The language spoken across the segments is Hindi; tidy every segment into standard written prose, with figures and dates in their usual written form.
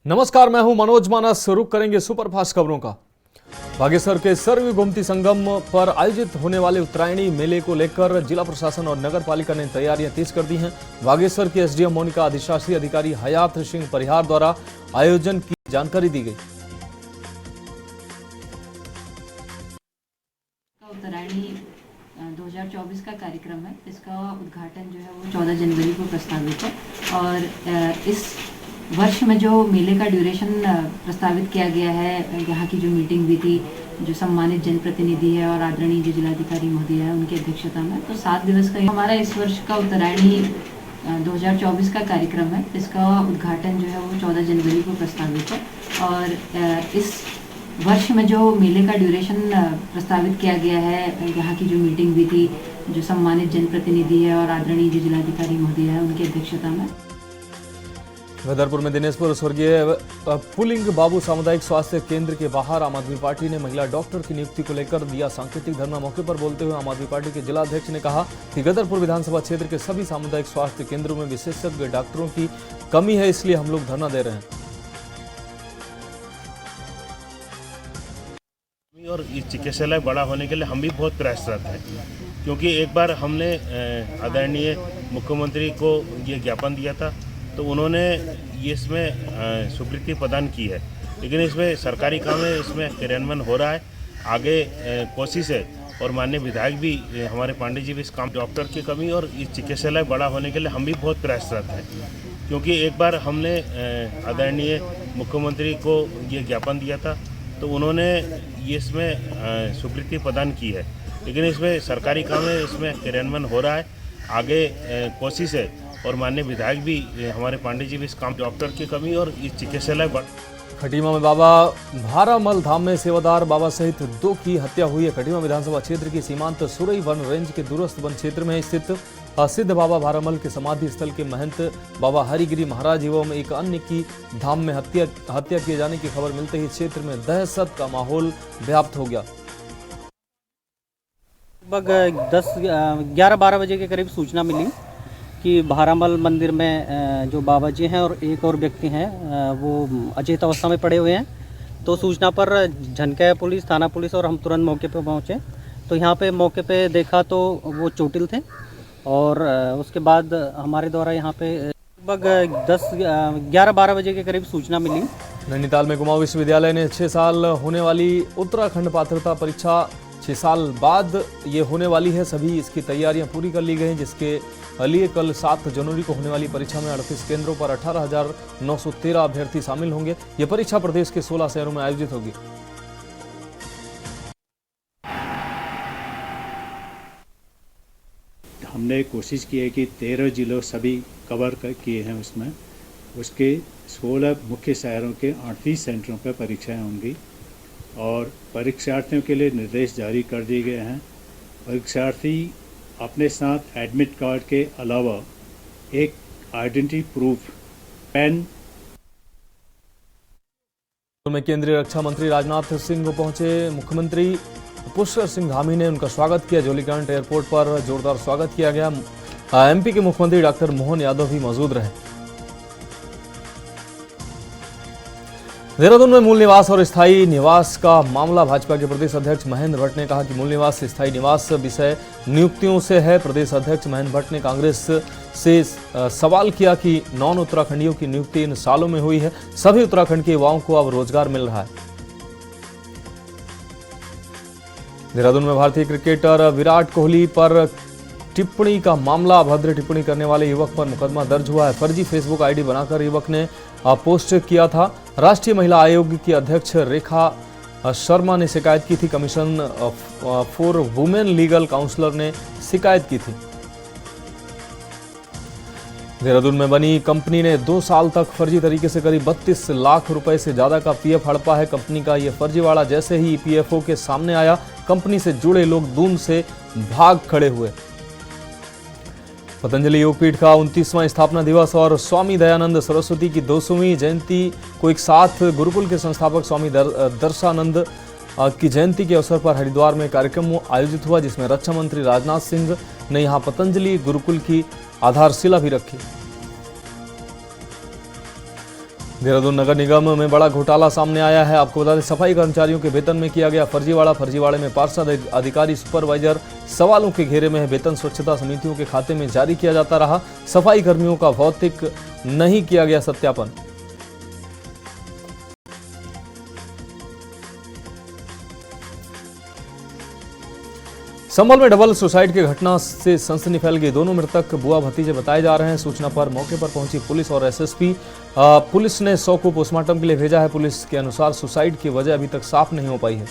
नमस्कार, मैं हूं मनोज मानस। रुक करेंगे सुपरफास्ट खबरों का। बागेश्वर के सर्व गोमती संगम पर आयोजित होने वाले उत्तरायणी मेले को लेकर जिला प्रशासन और नगर पालिका ने तैयारियां तेज कर दी हैं। बागेश्वर की एसडीएम मोनिका अधिशासी अधिकारी हयात सिंह परिहार द्वारा आयोजन की जानकारी दी गई। उत्तरायणी 2024 का कार्यक्रम है। इसका उद्घाटन जो है वो 14 जनवरी को प्रस्तावित है और इस वर्ष में जो मेले का ड्यूरेशन प्रस्तावित किया गया है, यहाँ की जो मीटिंग हुई थी, जो सम्मानित जनप्रतिनिधि है और आदरणीय जो जिलाधिकारी महोदय है उनकी अध्यक्षता में, तो 7 दिवस का हमारा इस वर्ष का उत्तरायणी 2024 का कार्यक्रम है। इसका उद्घाटन जो है वो 14 जनवरी को प्रस्तावित है और इस वर्ष में जो मेले का ड्यूरेशन प्रस्तावित किया गया है, यहाँ की जो मीटिंग हुई थी, जो सम्मानित जनप्रतिनिधि है और आदरणीय जो जिलाधिकारी महोदय है उनकी अध्यक्षता में। गदरपुर में दिनेशपुर स्वर्गीय पुलिंग बाबू सामुदायिक स्वास्थ्य केंद्र के बाहर आम आदमी पार्टी ने महिला डॉक्टर की नियुक्ति को लेकर दिया सांकेतिक धरना। मौके पर बोलते हुए आम आदमी पार्टी के जिला अध्यक्ष ने कहा कि गदरपुर विधानसभा क्षेत्र के सभी सामुदायिक स्वास्थ्य केंद्रों में विशेषज्ञ डॉक्टरों की कमी है, इसलिए हम लोग धरना दे रहे हैं। और इस चिकित्सालय बड़ा होने के लिए हम भी बहुत प्रयासरत हैं, क्योंकि एक बार हमने आदरणीय मुख्यमंत्री को ये ज्ञापन दिया था, तो उन्होंने ये इसमें स्वीकृति प्रदान की है, लेकिन इसमें सरकारी काम है, इसमें क्रियान्वयन हो रहा है। आगे कोशिश है और माननीय विधायक भी हमारे पांडे जी भी इस काम, डॉक्टर की कमी और इस चिकित्सालय बड़ा होने के लिए हम भी बहुत प्रयासरत हैं, क्योंकि एक बार हमने आदरणीय मुख्यमंत्री को ये ज्ञापन दिया था, तो उन्होंने ये इसमें स्वीकृति प्रदान की है, लेकिन इसमें सरकारी काम है, इसमें क्रियान्वयन हो रहा है। आगे कोशिश है और माननीय विधायक भी हमारे पांडे जी भी इस काम, डॉक्टर की कमी और इस चिकित्सालय। खटीमा में बाबा भारामल धाम में सेवादार बाबा सहित 2 की हत्या हुई है। खटीमा विधानसभा क्षेत्र की सीमांत सुरई वन रेंज के दूरस्थ वन क्षेत्र में स्थित सिद्ध बाबा भारामल के समाधि स्थल के महंत बाबा हरिगिरी महाराज एवं एक अन्य की धाम में हत्या किए जाने की खबर मिलते ही क्षेत्र में दहशत का माहौल व्याप्त हो गया। लगभग 11-12 बजे के करीब सूचना मिली कि भारामल मंदिर में जो बाबा जी हैं और एक और व्यक्ति हैं वो अचेत अवस्था में पड़े हुए हैं। तो सूचना पर झनका पुलिस, थाना पुलिस और हम तुरंत मौके पर पहुंचे। तो यहाँ पे मौके पे देखा तो वो चोटिल थे और उसके बाद हमारे द्वारा यहाँ पे लगभग 11-12 बजे के करीब सूचना मिली। नैनीताल में कुमाऊं विश्वविद्यालय ने 6 साल होने वाली उत्तराखंड पात्रता परीक्षा 6 साल बाद ये होने वाली है। सभी इसकी तैयारियां पूरी कर ली गई हैं, जिसके लिए कल 7 जनवरी को होने वाली परीक्षा में 38 केंद्रों पर 18,913 अभ्यर्थी शामिल होंगे। ये परीक्षा प्रदेश के 16 शहरों में आयोजित होगी। हमने कोशिश की है कि 13 जिलों सभी कवर किए हैं। उसमें उसके 16 मुख्य शहरों के 38 सेंटरों पर परीक्षाएं होंगी और परीक्षार्थियों के लिए निर्देश जारी कर दिए गए हैं। परीक्षार्थी अपने साथ एडमिट कार्ड के अलावा एक आइडेंटिटी प्रूफ, पेन। में केंद्रीय रक्षा मंत्री राजनाथ सिंह को पहुंचे मुख्यमंत्री पुष्कर सिंह धामी ने उनका स्वागत किया। जोलीग्रांट एयरपोर्ट पर जोरदार स्वागत किया गया। एमपी के मुख्यमंत्री डॉक्टर मोहन यादव भी मौजूद रहे। देहरादून में मूल निवास और स्थायी निवास का मामला, भाजपा के प्रदेश अध्यक्ष महेंद्र भट्ट ने कहा कि मूल निवास से स्थायी निवास विषय नियुक्तियों से है। प्रदेश अध्यक्ष महेंद्र भट्ट ने कांग्रेस से सवाल किया कि नॉन उत्तराखंडियों की नियुक्ति इन सालों में हुई है, सभी उत्तराखंड के युवाओं को अब रोजगार मिल रहा है। देहरादून में भारतीय क्रिकेटर विराट कोहली पर टिप्पणी का मामला, अभद्र टिप्पणी करने वाले युवक पर मुकदमा दर्ज हुआ है। फर्जी फेसबुक आईडी बनाकर युवक ने पोस्ट किया था। राष्ट्रीय महिला आयोग की अध्यक्ष रेखा शर्मा ने शिकायत की थी। Commission for women legal counsellor ने शिकायत की थी। देहरादून में बनी कंपनी ने 2 साल तक फर्जी तरीके से करीब 32 लाख रुपए से ज्यादा का पीएफ हड़पा है। कंपनी का यह फर्जीवाड़ा जैसे ही ईपीएफओ के सामने आया, कंपनी से जुड़े लोग दून से भाग खड़े हुए। पतंजलि योगपीठ का 29वां स्थापना दिवस और स्वामी दयानंद सरस्वती की 200वीं जयंती को एक साथ गुरुकुल के संस्थापक स्वामी दर्शानंद की जयंती के अवसर पर हरिद्वार में कार्यक्रम आयोजित हुआ, जिसमें रक्षा मंत्री राजनाथ सिंह ने यहां पतंजलि गुरुकुल की आधारशिला भी रखी। देहरादून नगर निगम में बड़ा घोटाला सामने आया है। आपको बता दें, सफाई कर्मचारियों के वेतन में किया गया फर्जीवाड़ा। फर्जीवाड़े में पार्षद अधिकारी सुपरवाइजर सवालों के घेरे में है। वेतन स्वच्छता समितियों के खाते में जारी किया जाता रहा। सफाई कर्मियों का भौतिक नहीं किया गया सत्यापन। संभल में डबल सुसाइड की घटना से सनसनी फैल गई। दोनों मृतक बुआ भतीजे बताए जा रहे हैं। सूचना पर मौके पर पहुंची पुलिस और एसएसपी। पुलिस ने 100 को पोस्टमार्टम के लिए भेजा है। पुलिस के अनुसार सुसाइड की वजह अभी तक साफ नहीं हो पाई है।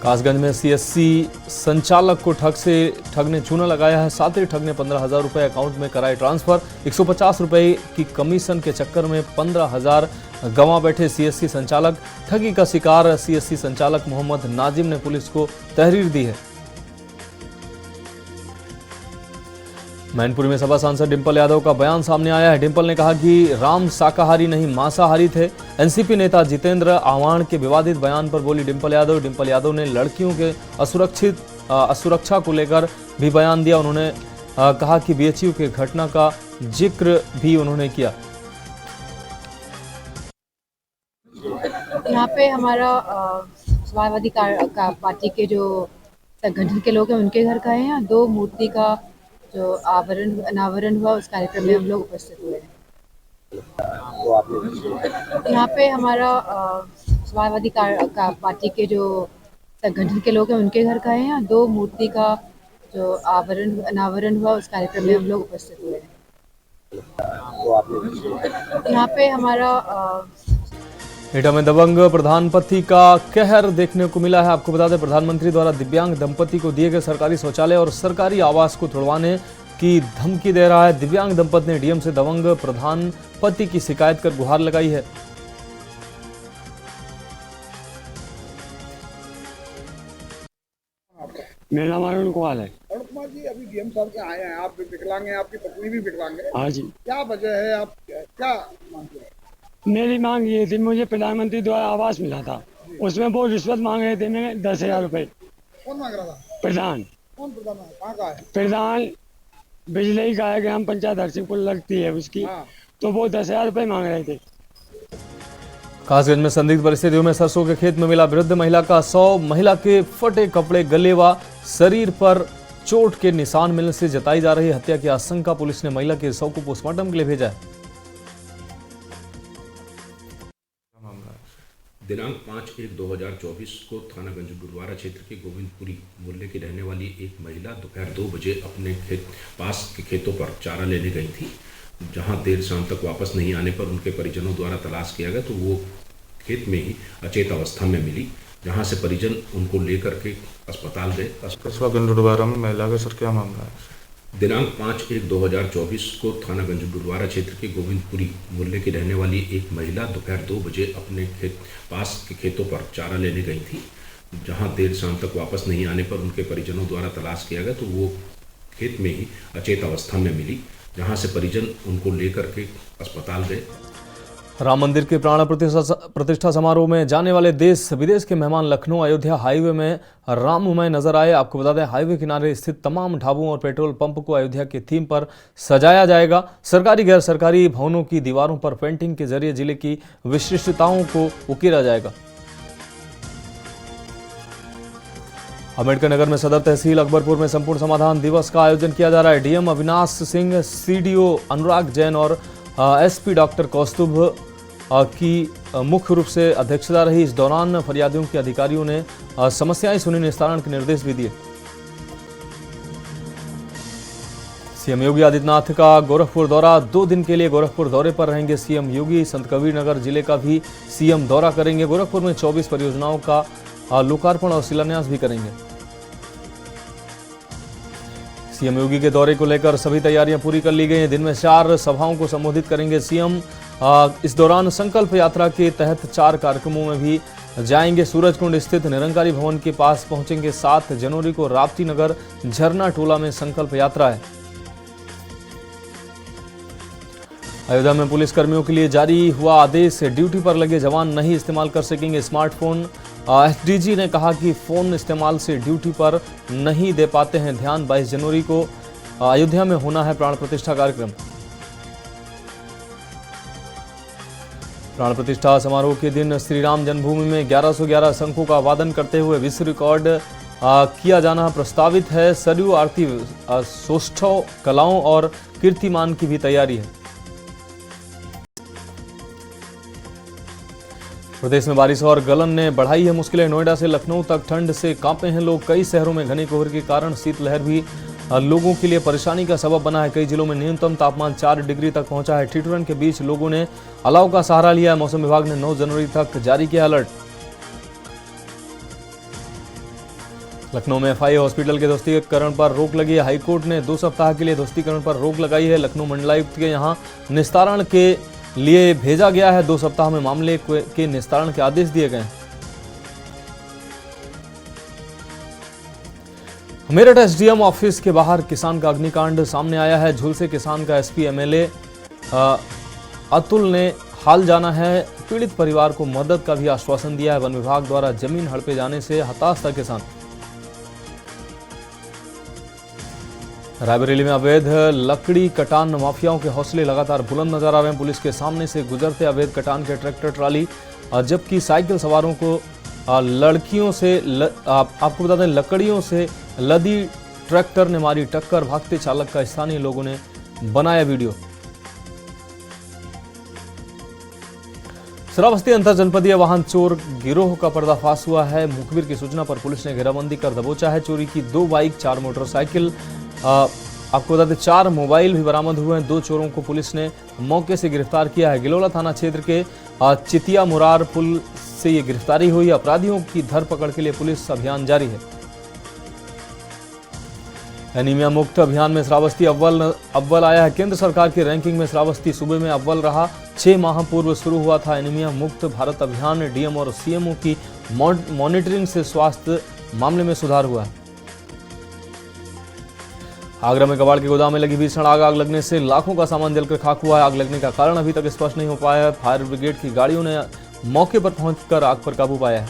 कासगंज में सीएससी संचालक को ठग ने चूना लगाया है। साथ ही ठग ने 15,000 रुपए अकाउंट में कराए ट्रांसफर। 150 रुपए की कमीशन के चक्कर में 15,000 गंवा बैठे सीएससी संचालक। ठगी का शिकार सीएससी संचालक मोहम्मद नाजिम ने पुलिस को तहरीर दी है। मैनपुरी में सपा सांसद डिंपल यादव का बयान सामने आया है। डिंपल ने कहा कि राम शाकाहारी नहीं मांसाहारी थे। एनसीपी नेता जितेंद्र आह्वान के विवादित बयान पर बोली डिंपल यादव। डिंपल यादव ने लड़कियों के असुरक्षा को लेकर भी बयान दिया। उन्होंने कहा कि बीएचयू के घटना का जिक्र भी उन्होंने किया। यहाँ पे हमारा समाजवादी पार्टी के जो संगठन के लोग हैं उनके घर का है। यहाँ 2 मूर्ति का जो अनावरण हुआ उस कार्यक्रम में हम लोग उपस्थित हुए हैं। यहाँ पे हमारा समाजवादी पार्टी के जो संगठन के लोग हैं उनके घर का है। यहाँ 2 मूर्ति का जो अनावरण हुआ उस कार्यक्रम में हम लोग उपस्थित हुए हैं। यहाँ पे हमारा एटा में दबंग प्रधानपति का कहर देखने को मिला है। आपको बता दें, प्रधानमंत्री द्वारा दिव्यांग दंपति को दिए गए सरकारी शौचालय और सरकारी आवास को तोड़वाने की धमकी दे रहा है। दिव्यांग दंपति ने डीएम से दबंग प्रधानपति की शिकायत कर गुहार लगाई है। मेरा नाम अरुण कुमार है। अरुण कुमार जी, अभी डीएम साहब के आए हैं, आप भी विकलांग हैं, आपकी पत्नी भी विकलांग है। हाँ जी। क्या वजह है, आप क्या मांगते हैं? मेरी मांग ये थी, मुझे प्रधानमंत्री द्वारा आवास मिला था, उसमें वो रिश्वत मांग रहे थे मैंने 10,000 रुपए। कौन मांग रहा था? प्रधान। कौन प्रधान है? कहाँ का है? प्रधान बिजली का है, ग्राम पंचायत हरसिंहपुर लगती है उसकी। हाँ। तो वो 10,000 रुपए मांग रहे थे। कासगंज में संदिग्ध परिस्थितियों में सरसों के खेत में मिला वृद्ध महिला का शव। महिला के फटे कपड़े, गले व शरीर पर चोट के निशान मिलने से जताई जा रही हत्या की आशंका। पुलिस ने महिला के शव को पोस्टमार्टम के लिए भेजा है। दिनांक 5/1/2024 को थानागंज गुरुद्वारा क्षेत्र के गोविंदपुरी मोहल्ले की रहने वाली एक महिला दोपहर 2 बजे अपने पास के खेतों पर चारा लेने गई थी। जहां देर शाम तक वापस नहीं आने पर उनके परिजनों द्वारा तलाश किया गया तो वो खेत में ही अचेत अवस्था में मिली, जहां से परिजन उनको लेकर के अस्पताल गए। गुरुद्वारा में महिला के सर क्या मामला है? दिनांक 5/1/2024 को थानागंज गुरुद्वारा क्षेत्र के गोविंदपुरी मोहल्ले की रहने वाली एक महिला दोपहर 2 बजे अपने पास के खेतों पर चारा लेने गई थी। जहां देर शाम तक वापस नहीं आने पर उनके परिजनों द्वारा तलाश किया गया तो वो खेत में ही अचेत अवस्था में मिली, जहां से परिजन उनको लेकर के अस्पताल गए। राम मंदिर के प्राण प्रतिष्ठा समारोह में जाने वाले देश विदेश के मेहमान लखनऊ अयोध्या हाईवे में राममय नजर आए। आपको बता दें, हाईवे किनारे स्थित तमाम ढाबों और पेट्रोल पंप को अयोध्या के थीम पर सजाया जाएगा। सरकारी गैर सरकारी भवनों की दीवारों पर पेंटिंग के जरिए जिले की विशिष्टताओं को उकेरा जाएगा। अम्बेडकर नगर में सदर तहसील अकबरपुर में संपूर्ण समाधान दिवस का आयोजन किया जा रहा है। डीएम अविनाश सिंह, सीडीओ अनुराग जैन और एसपी डॉक्टर कौस्तुभ की मुख्य रूप से अध्यक्षता रही। इस दौरान फरियादियों के अधिकारियों ने समस्याएं सुनी, निस्तारण के निर्देश भी दिए। सीएम योगी आदित्यनाथ का गोरखपुर दौरा, 2 दिन के लिए गोरखपुर दौरे पर रहेंगे सीएम योगी। संत कबीर नगर जिले का भी सीएम दौरा करेंगे। गोरखपुर में 24 परियोजनाओं का लोकार्पण और शिलान्यास भी करेंगे। सीएम योगी के दौरे को लेकर सभी तैयारियां पूरी कर ली गई हैं। दिन में 4 सभाओं को संबोधित करेंगे सीएम। इस दौरान संकल्प यात्रा के तहत 4 कार्यक्रमों में भी जाएंगे। सूरजकुंड स्थित निरंकारी भवन के पास पहुंचेंगे। 7 जनवरी को राप्ती नगर झरना टोला में संकल्प यात्रा है। अयोध्या में पुलिस कर्मियों के लिए जारी हुआ आदेश, ड्यूटी पर लगे जवान नहीं इस्तेमाल कर सकेंगे स्मार्टफोन। एसडीजी ने कहा कि फोन इस्तेमाल से ड्यूटी पर नहीं दे पाते हैं ध्यान। 22 जनवरी को अयोध्या में होना है प्राण प्रतिष्ठा कार्यक्रम। प्राण प्रतिष्ठा समारोह के दिन श्री राम जन्मभूमि में 1111 शंखों का वादन करते हुए विश्व रिकॉर्ड किया जाना प्रस्तावित है। सरयू आरती सौष्ठव कलाओं और कीर्तिमान की भी तैयारी है। प्रदेश में बारिश और गलन ने बढ़ाई है मुश्किलें। नोएडा से लखनऊ तक ठंड से कांपे हैं लोग। कई शहरों में घने कोहरे के कारण शीतलहर भी लोगों के लिए परेशानी का सबब बना है। कई जिलों में न्यूनतम तापमान 4 डिग्री तक पहुंचा है। ठिठुरन के बीच लोगों ने अलाव का सहारा लिया है। मौसम विभाग ने 9 जनवरी तक जारी किया अलर्ट। लखनऊ में एफआई हॉस्पिटल के ध्वस्तीकरण पर रोक लगी है। हाईकोर्ट ने 2 सप्ताह के लिए ध्वस्तीकरण पर रोक लगाई है। लखनऊ मंडलायुक्त के यहां निस्तारण के लिए भेजा गया है। 2 सप्ताह में मामले के निस्तारण के आदेश दिए गए हैं। मेरठ एसडीएम ऑफिस के बाहर किसान का अग्निकांड सामने आया है। झुलसे किसान का एसपी एमएलए अतुल ने हाल जाना है। पीड़ित परिवार को मदद का भी आश्वासन दिया है। वन विभाग द्वारा जमीन हड़पे जाने से हताश था किसान। रायबरेली में अवैध लकड़ी कटान माफियाओं के हौसले लगातार बुलंद नजर आ रहे हैं। पुलिस के सामने से गुजरते अवैध कटान के ट्रैक्टर ट्राली जबकि साइकिल सवारों को आपको बता दें लकड़ियों से लदी ट्रैक्टर ने मारी टक्कर। भागते चालक का स्थानीय लोगों ने बनाया वीडियो। श्रावस्ती अंतर जनपदीय वाहन चोर गिरोह का पर्दाफाश हुआ है। मुखबिर की सूचना पर पुलिस ने घेराबंदी कर दबोचा है। चोरी की 2 बाइक, 4 मोटरसाइकिल, आपको बता दें 4 मोबाइल भी बरामद हुए हैं। 2 चोरों को पुलिस ने मौके से गिरफ्तार किया है। गिलोला थाना क्षेत्र के चितिया मुरार पुल से ये गिरफ्तारी हुई। अपराधियों की धरपकड़ के लिए पुलिस अभियान जारी है। एनीमिया मुक्त अभियान में श्रावस्ती अव्वल आया है। केंद्र सरकार की रैंकिंग में श्रावस्ती सूबे में अव्वल रहा। 6 माह पूर्व शुरू हुआ था एनीमिया मुक्त भारत अभियान। डीएम और सीएमओ की मॉनिटरिंग से स्वास्थ्य मामले में सुधार हुआ है। आगरा में कबाड़ के गोदाम में लगी भीषण आग लगने से लाखों का सामान जलकर खाक हुआ है। आग लगने का कारण अभी तक स्पष्ट नहीं हो पाया है। फायर ब्रिगेड की गाड़ियों ने मौके पर पहुंचकर आग पर काबू पाया है।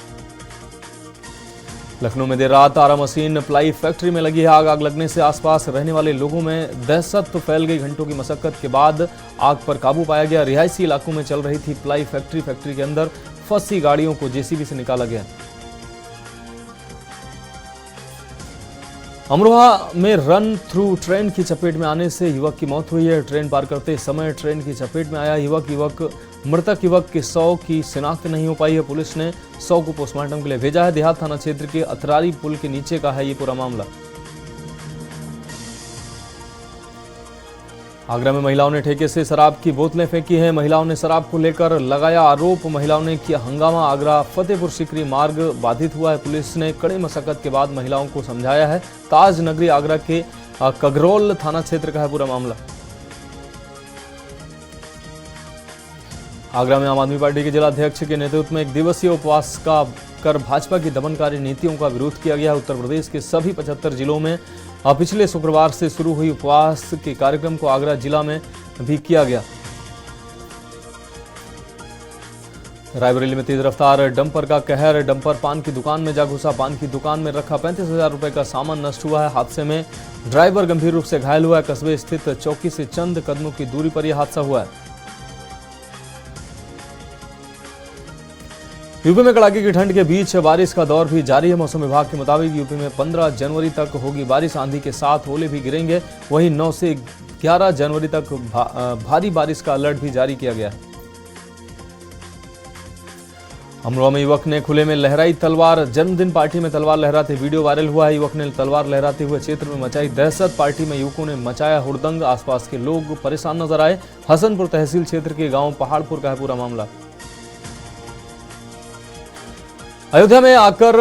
लखनऊ में देर रात आरा मशीन प्लाई फैक्ट्री में लगी है आग। आग लगने से आसपास रहने वाले लोगों में दहशत फैल गई। घंटों की मशक्कत के बाद आग पर काबू पाया गया। रिहायशी इलाकों में चल रही थी प्लाई फैक्ट्री। फैक्ट्री के अंदर फंसी गाड़ियों को जेसीबी से निकाला गया। अमरोहा में रन थ्रू ट्रेन की चपेट में आने से युवक की मौत हुई है। ट्रेन पार करते समय ट्रेन की चपेट में आया युवक मृतक युवक के शव की शिनाख्त नहीं हो पाई है। पुलिस ने शव को पोस्टमार्टम के लिए भेजा है। देहात थाना क्षेत्र के अतरारी पुल के नीचे का है ये पूरा मामला। आगरा में महिलाओं ने ठेके से शराब की बोतलें फेंकी हैं। महिलाओं ने शराब को लेकर लगाया आरोप। महिलाओं ने किया हंगामा। आगरा फतेहपुर सीकरी मार्ग बाधित हुआ है। पुलिस ने कड़ी मशक्कत के बाद महिलाओं को समझाया है। ताज नगरी आगरा के कगरोल थाना क्षेत्र का है पूरा मामला। आगरा में आम आदमी पार्टी के जिलाध्यक्ष के नेतृत्व में 1 दिवसीय उपवास का कर भाजपा की दमनकारी नीतियों का विरोध किया गया। उत्तर प्रदेश के सभी 75 जिलों में पिछले शुक्रवार से शुरू हुई उपवास के कार्यक्रम को आगरा जिला में भी किया गया। रायबरेली में तेज रफ्तार डंपर का कहर। डंपर पान की दुकान में जा घुसा। पान की दुकान में रखा 35,000 रुपए का सामान नष्ट हुआ है। हादसे में ड्राइवर गंभीर रूप से घायल हुआ है। कस्बे स्थित चौकी से चंद कदमों की दूरी पर यह हादसा हुआ है। यूपी में कड़ाके की ठंड के बीच बारिश का दौर भी जारी है। मौसम विभाग के मुताबिक यूपी में 15 जनवरी तक होगी बारिश। आंधी के साथ ओले भी गिरेंगे। वहीं 9 से 11 जनवरी तक भारी बारिश का अलर्ट भी जारी किया गया है। अमरोहा में युवक ने खुले में लहराई तलवार। जन्मदिन पार्टी में तलवार लहराते वीडियो वायरल हुआ है। युवक ने तलवार लहराते हुए क्षेत्र में मचाई दहशत। पार्टी में युवकों ने मचाया हुड़दंग। आसपास के लोग परेशान नजर आए। हसनपुर तहसील क्षेत्र के गांव पहाड़पुर का है पूरा मामला। अयोध्या में आकर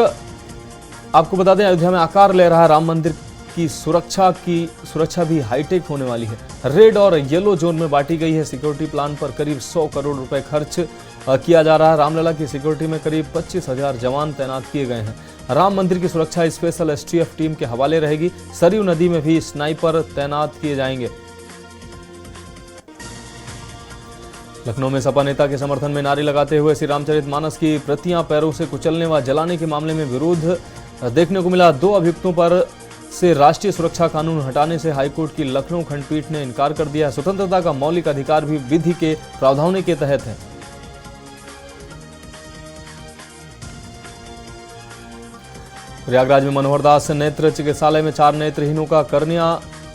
आपको बता दें अयोध्या में आकार ले रहा है राम मंदिर की सुरक्षा भी हाईटेक होने वाली है। रेड और येलो जोन में बांटी गई है। सिक्योरिटी प्लान पर करीब 100 करोड़ रुपए खर्च किया जा रहा है। रामलला की सिक्योरिटी में करीब 25,000 जवान तैनात किए गए हैं। राम मंदिर की सुरक्षा स्पेशल एसटीएफ टीम के हवाले रहेगी। सरयू नदी में भी स्नाइपर तैनात किए जाएंगे। लखनऊ में सपा नेता के समर्थन में नारे लगाते हुए श्री रामचरितमानस की प्रतियां पैरों से कुचलने व जलाने के मामले में विरोध देखने को मिला। 2 अभियुक्तों पर से राष्ट्रीय सुरक्षा कानून हटाने से हाईकोर्ट की लखनऊ खंडपीठ ने इनकार कर दिया। स्वतंत्रता का मौलिक अधिकार भी विधि के प्रावधानों के तहत है। प्रयागराज में मनोहर दास नेत्र चिकित्सालय में 4 नेत्रहीनों का कर्निया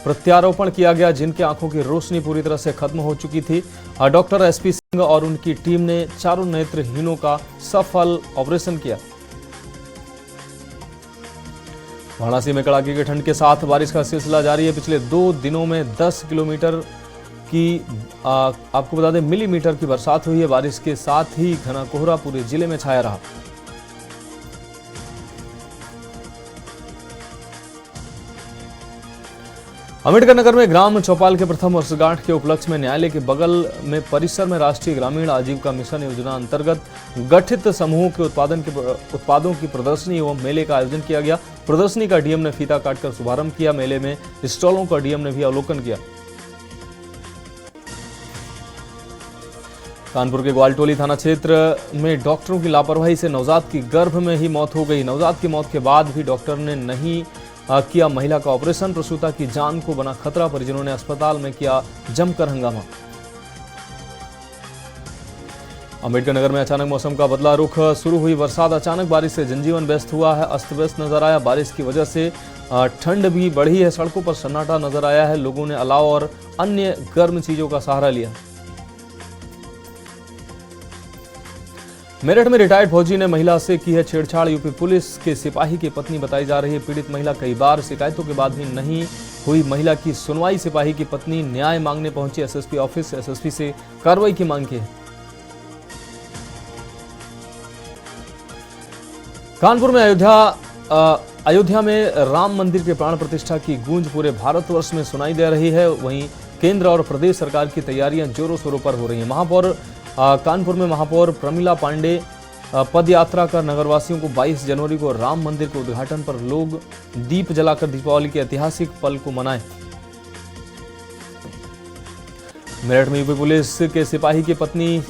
प्रत्यारोपण किया गया, जिनकी आंखों की रोशनी पूरी तरह से खत्म हो चुकी थी। डॉक्टर एसपी सिंह और उनकी टीम ने चारों नेत्रहीनों का सफल ऑपरेशन किया। वाराणसी में कड़ाके की ठंड के साथ बारिश का सिलसिला जारी है। पिछले 2 दिनों में 10 किलोमीटर की आपको बता दें मिलीमीटर की बरसात हुई है। बारिश के साथ ही घना कोहरा पूरे जिले में छाया रहा। अम्बेडकर नगर में ग्राम चौपाल के प्रथम वर्षगांठ के उपलक्ष्य में न्यायालय के बगल में परिसर में राष्ट्रीय ग्रामीण आजीविका मिशन योजना अंतर्गत गठित समूहों के उत्पादों की प्रदर्शनी एवं मेले का आयोजन किया गया। प्रदर्शनी का डीएम ने फीता काटकर शुभारंभ किया। मेले में स्टॉलों का डीएम ने भी अवलोकन किया। कानपुर के ग्वालटोली थाना क्षेत्र में डॉक्टरों की लापरवाही से नवजात की गर्भ में ही मौत हो गई। नवजात की मौत के बाद भी डॉक्टर ने नहीं किया महिला का ऑपरेशन। प्रसूता की जान को बना खतरा। परिजनों ने अस्पताल में किया जमकर हंगामा। अम्बेडकर नगर में अचानक मौसम का बदला रुख। शुरू हुई बरसात, अचानक बारिश से जनजीवन व्यस्त हुआ है, अस्त व्यस्त नजर आया। बारिश की वजह से ठंड भी बढ़ी है। सड़कों पर सन्नाटा नजर आया है। लोगों ने अलाव और अन्य गर्म चीजों का सहारा लिया। मेरठ में रिटायर्ड फौजी ने महिला से की है छेड़छाड़। यूपी पुलिस के सिपाही की पत्नी बताई जा रही है पीड़ित महिला। कई बार शिकायतों के बाद भी नहीं हुई महिला की सुनवाई। सिपाही की पत्नी न्याय मांगने पहुंची एसएसपी ऑफिस। एसएसपी से कार्रवाई की मांग की है। कानपुर में अयोध्या में राम मंदिर के प्राण प्रतिष्ठा की गूंज पूरे भारतवर्ष में सुनाई दे रही है। वहीं केंद्र और प्रदेश सरकार की तैयारियां जोरों शोरों पर हो रही हैं। महापौर कानपुर में महापौर प्रमिला पांडे पद यात्रा कर नगरवासियों को 22 जनवरी को राम मंदिर के उद्घाटन पर लोग दीप जलाकर दीपावली के ऐतिहासिक पल को मनाएं। मेरठ में यूपी पुलिस के सिपाही की पत्नी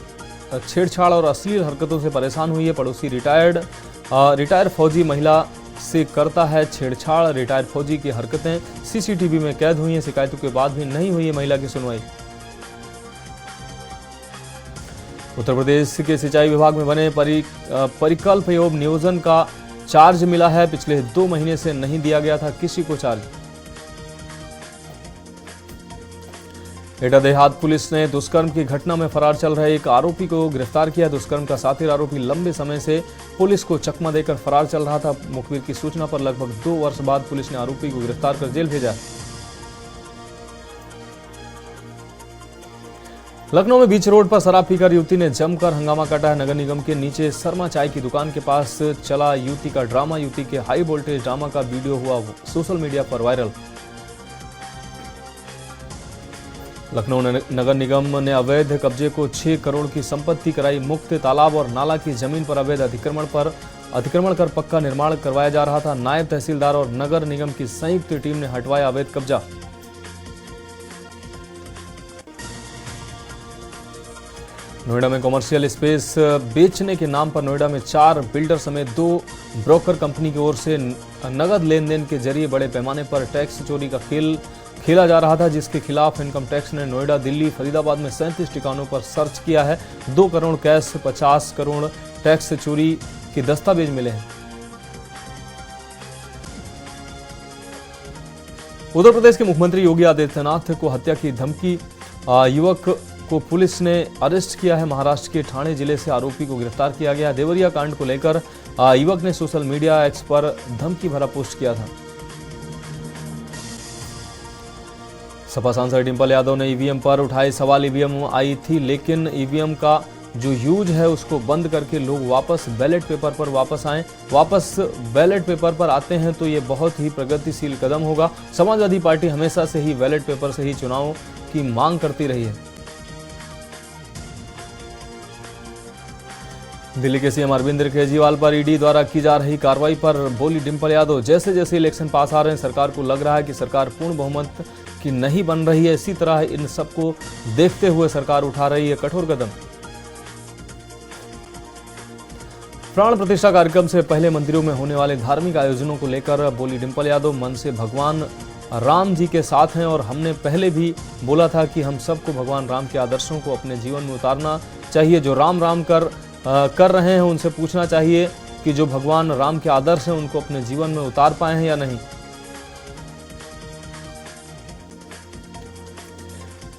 छेड़छाड़ और अश्लील हरकतों से परेशान हुई है। पड़ोसी रिटायर्ड फौजी महिला से करता है छेड़छाड़। रिटायर्ड फौजी की हरकतें सीसीटीवी में कैद हुई हैं। शिकायतों के बाद भी नहीं हुई है महिला की सुनवाई। उत्तर प्रदेश के सिंचाई विभाग में बने परिकल्प एवं नियोजन का चार्ज मिला है। पिछले 2 महीने से नहीं दिया गया था किसी को चार्ज। एटा देहात पुलिस ने दुष्कर्म की घटना में फरार चल रहे एक आरोपी को गिरफ्तार किया। दुष्कर्म का साथी आरोपी लंबे समय से पुलिस को चकमा देकर फरार चल रहा था। मुखबिर की सूचना पर लगभग 2 वर्ष बाद पुलिस ने आरोपी को गिरफ्तार कर जेल भेजा। लखनऊ में बीच रोड पर शराब पीकर युवती ने जमकर हंगामा काटा है। नगर निगम के नीचे शर्मा चाय की दुकान के पास चला युवती का ड्रामा। युवती के हाई वोल्टेज ड्रामा का वीडियो हुआ सोशल मीडिया पर वायरल। लखनऊ नगर निगम ने अवैध कब्जे को 6 करोड़ की संपत्ति कराई मुक्त। तालाब और नाला की जमीन पर अवैध अतिक्रमण कर पक्का निर्माण करवाया जा रहा था। नायब तहसीलदार और नगर निगम की संयुक्त टीम ने हटवाया अवैध कब्जा। नोएडा में कॉमर्शियल स्पेस बेचने के नाम पर नोएडा में 4 बिल्डर समेत 2 ब्रोकर कंपनी की ओर से नगद लेन देन के जरिए बड़े पैमाने पर टैक्स चोरी का खेल खेला जा रहा था, जिसके खिलाफ इनकम टैक्स ने नोएडा, दिल्ली, फरीदाबाद में 37 ठिकानों पर सर्च किया है। 2 करोड़ कैश, 50 करोड़ टैक्स चोरी के दस्तावेज मिले हैं। उत्तर प्रदेश के मुख्यमंत्री योगी आदित्यनाथ को हत्या की धमकी युवक को पुलिस ने अरेस्ट किया है। महाराष्ट्र के ठाणे जिले से आरोपी को गिरफ्तार किया गया। देवरिया कांड को लेकर युवक ने सोशल मीडिया एक्स पर धमकी भरा पोस्ट किया था। सपा सांसद डिंपल यादव ने ईवीएम पर उठाए सवाल। ईवीएम आई थी, लेकिन ईवीएम का जो यूज है उसको बंद करके लोग वापस बैलेट पेपर पर वापस बैलेट पेपर पर आते हैं तो ये बहुत ही प्रगतिशील कदम होगा। समाजवादी पार्टी हमेशा से ही बैलेट पेपर से ही चुनाव की मांग करती रही है। दिल्ली के सीएम अरविंद केजरीवाल पर ईडी द्वारा की जा रही कार्रवाई पर बोली डिंपल यादव, जैसे जैसे इलेक्शन पास आ रहे हैं सरकार को लग रहा है कि सरकार पूर्ण बहुमत की नहीं बन रही है। इसी तरह इन सबको देखते हुए सरकार उठा रही है कठोर कदम। प्राण प्रतिष्ठा कार्यक्रम से पहले मंदिरों में होने वाले धार्मिक आयोजनों को लेकर बोली डिंपल यादव, मन से भगवान राम जी के साथ हैं और हमने पहले भी बोला था कि हम सबको भगवान राम के आदर्शों को अपने जीवन में उतारना चाहिए। जो राम राम कर रहे हैं उनसे पूछना चाहिए कि जो भगवान राम के आदर्श हैं उनको अपने जीवन में उतार पाए हैं या नहीं।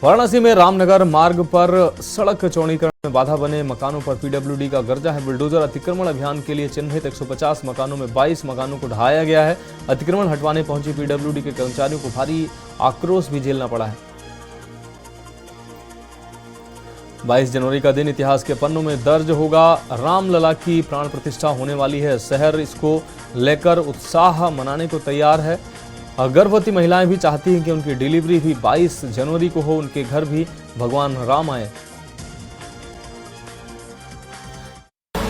वाराणसी में रामनगर मार्ग पर सड़क चौड़ीकरण में बाधा बने मकानों पर पीडब्ल्यूडी का गर्जा है। बुलडोजर अतिक्रमण अभियान के लिए चिन्हित 150 मकानों में 22 मकानों को ढहाया गया है। अतिक्रमण हटवाने पहुंची पीडब्ल्यूडी के कर्मचारियों को भारी आक्रोश भी झेलना पड़ा है। 22 जनवरी का दिन इतिहास के पन्नों में दर्ज होगा। रामलला की प्राण प्रतिष्ठा होने वाली है। शहर इसको लेकर उत्साह मनाने को तैयार है। गर्भवती महिलाएं भी चाहती हैं कि उनकी डिलीवरी भी 22 जनवरी को हो, उनके घर भी भगवान राम आए।